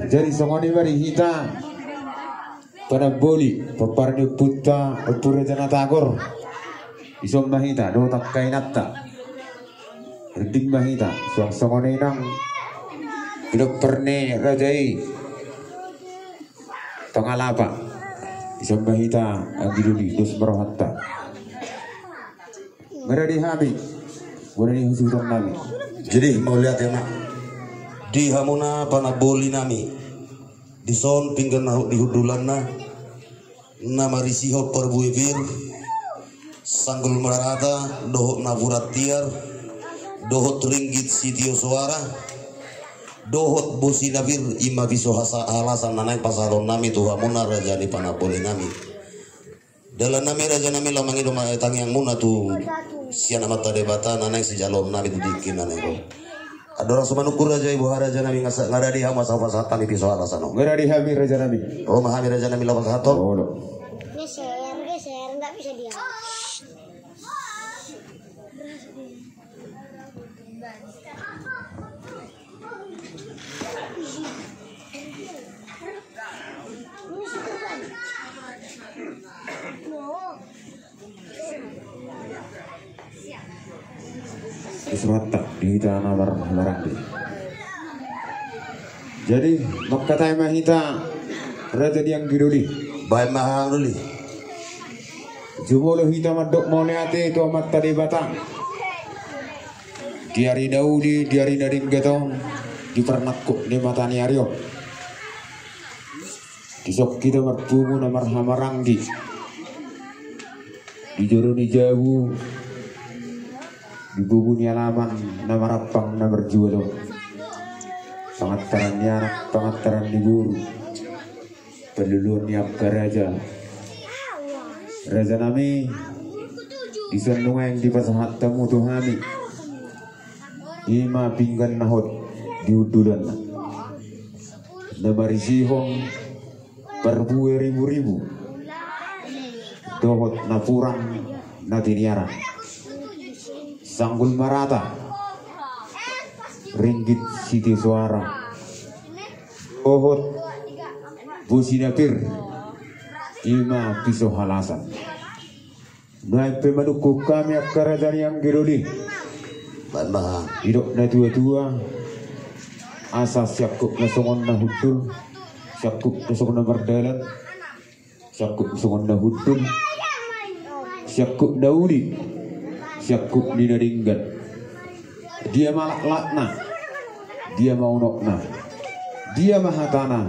Jadi songoni bari hita pada boli paparni puta pura jana tagor isom mahita do tak kainata reding mahita songoni nang hidup perne rajai tangalapa isom mahita agiduli dos merohatta ngeradi habi ngeradi husutan nami. Jadi mau lihat ya nak, di hamuna panaboli nami, di son pinggan nahu di hudulan na, nama risiho perbuibir, sanggul marata, dohok navurat tiar, dohot ringgit sitio suara, dohot bosi nabir ima biso halasan nanai pasaron nami tu hamuna raja di panaboli nami. Dalam nami raja nami lamangi doma etang yang muna tu siana mata debata nanai sejalom nabi tu dikin nanai ro. Adora sumanukur raja ibu raja nami ngaradi hama safa satani piso alasano. Ngeradi hami raja nami. Roma hami raja nami lawan sahaton. Oh, no. Geser nggak bisa dia. Surat di tanah larang di. Jadi makata mahita raja yang giduli. Baik mahang duli. Jumolo hita madok moneate itu amat tadi batang. Diari daudi diari daring getong di pernakuk di matani aryo. Disok kita merpungu namar hamarang di joroni jauh. Di bubu ni alaman nama rapang nama berjual pangataran anak pangataran di guru peluluan niap ke raja nami di sandungan di pasahat tamu tu kami ima pinggan nahot di udulan nama risihong perbuwe ribu-ribu dohot napurang natiniara sanggul marata ringgit siti suara ohot businapir ima pisau halasan naik pemaduku kami akarajan yang giroli Baik mahang. hidup na tua-tua asa siakuk na songon na hudul siakuk na songon na bardalan siakuk na songon na hudul siakuk daudi siakuk dinaringgan dia malak lakna dia mau nokna dia mahatana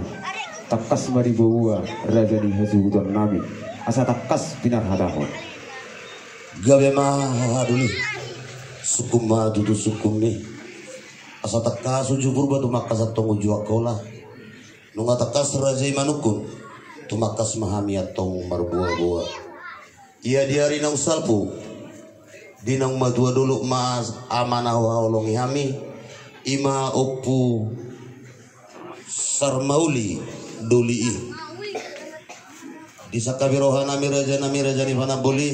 takas maribawa raja di hasuhutan nabi asa takas binar hadahon Gawe maha duli. Sukum ma dudu sukum ni. Asa takas ujubur batu makas atong uju akola. Nunga takas raja imanukun. Tumakas mahami atong marbuah-buah. Ia diari nang salpu. Dinang madua dulu mas amanah waolongi hami ima opu sarmauli duli di sakabirohan nami raja ni mana boli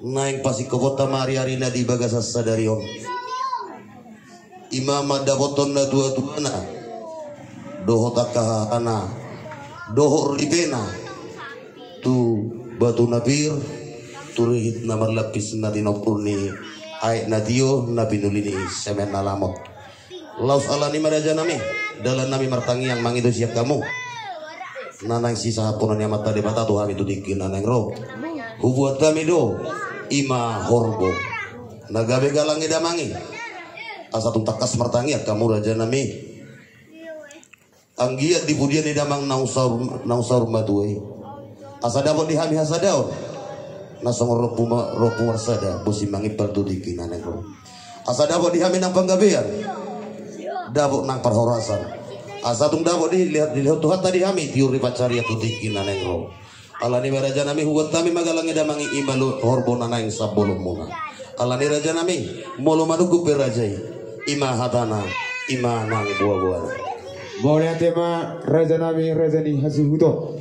naik pasi ke kota mari arina di bagasa sadarion ima madaboton na dua tuana doho takahana doho ribena tu batu nabir turihit namar lapis na dinopurni ay nadio na binulini semen nalamot laus ala ni maraja nami dalan nami martangi yang mangido siap kamu nanang sisa hapunan yang mata debata tuh kami tudikin nanang ro hubuat kami do ima horbo nagabe galang idamangi asa tuntakas martangi kamu raja nami anggiat di budian idamang nausar maduai asa dapat dihami hasadaon nasong ropu marsada bosi mangipal tudikin nanang ro asa dapat dihami nang panggabean dapat nang parhorasan asa tung dapat dilihat Tuhan tadi kami tiuri pacari tudikin nanang ro ala ni raja nami huwat kami magalang idamangi imalu horbo nanang sabolong muna ala ni raja nami molo madugu perajai ima hatana ima nang buah-buah boleh tema raja nami raja ni hasuhuto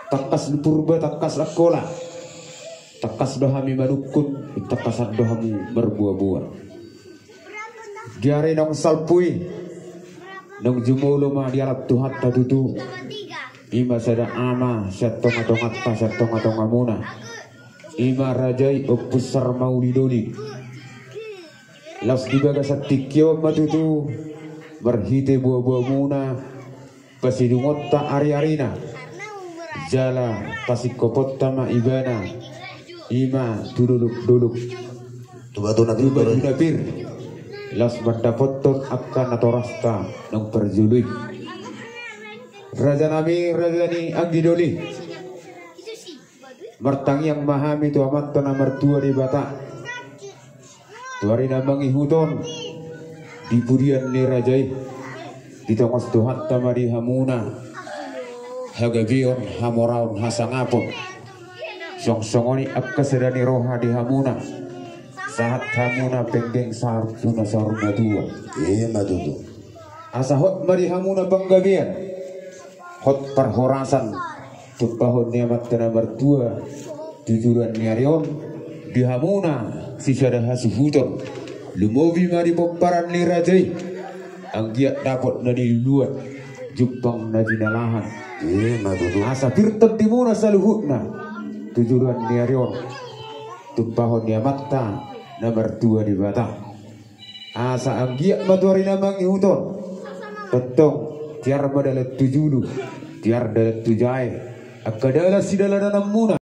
takas di purba takas akola takas dohami madukun takas dohami berbuah-buah diare nong salpui nung jumulo ma dialap tuhat tatutu ima sada ama satonga tongatta satonga tonga muna ima rajai opusar maulidoni las dibaga satikyo matutu berhite buah-buah muna pasidungotta ari-arina jala pasikopotta ma ibana ima duduk Tuba-tuna Dapir las mendapoton akan atau rasta nang perjului Raja Nami Rajani Anggidoli Mertang yang mahami tu amat tanah mertua di Batak tuari namangi huton di pudian ni rajai di tongos tuhan tamari hamuna hagabion hamoraun hasangapun song-songoni akka sedani roha di hamuna saat hamuna penggeng sarjuna saruna dua matutu asa hot mari hamuna panggabian hot perhorasan tupahon niamat tanah mertua tujuran nyarion di hamuna sisa dah hasuhuton lumobi mari pemparan li rajai anggiat dapat nadi luar jupang najina lahan matutu asa pirtet di muna saluhutna tujuran nyarion tupahon niamatta nomor 2 di Batak asa anggiat matuari namang ihuton petong tiar badalat tujulu tiar dalat tujai akadala sidala nanam muna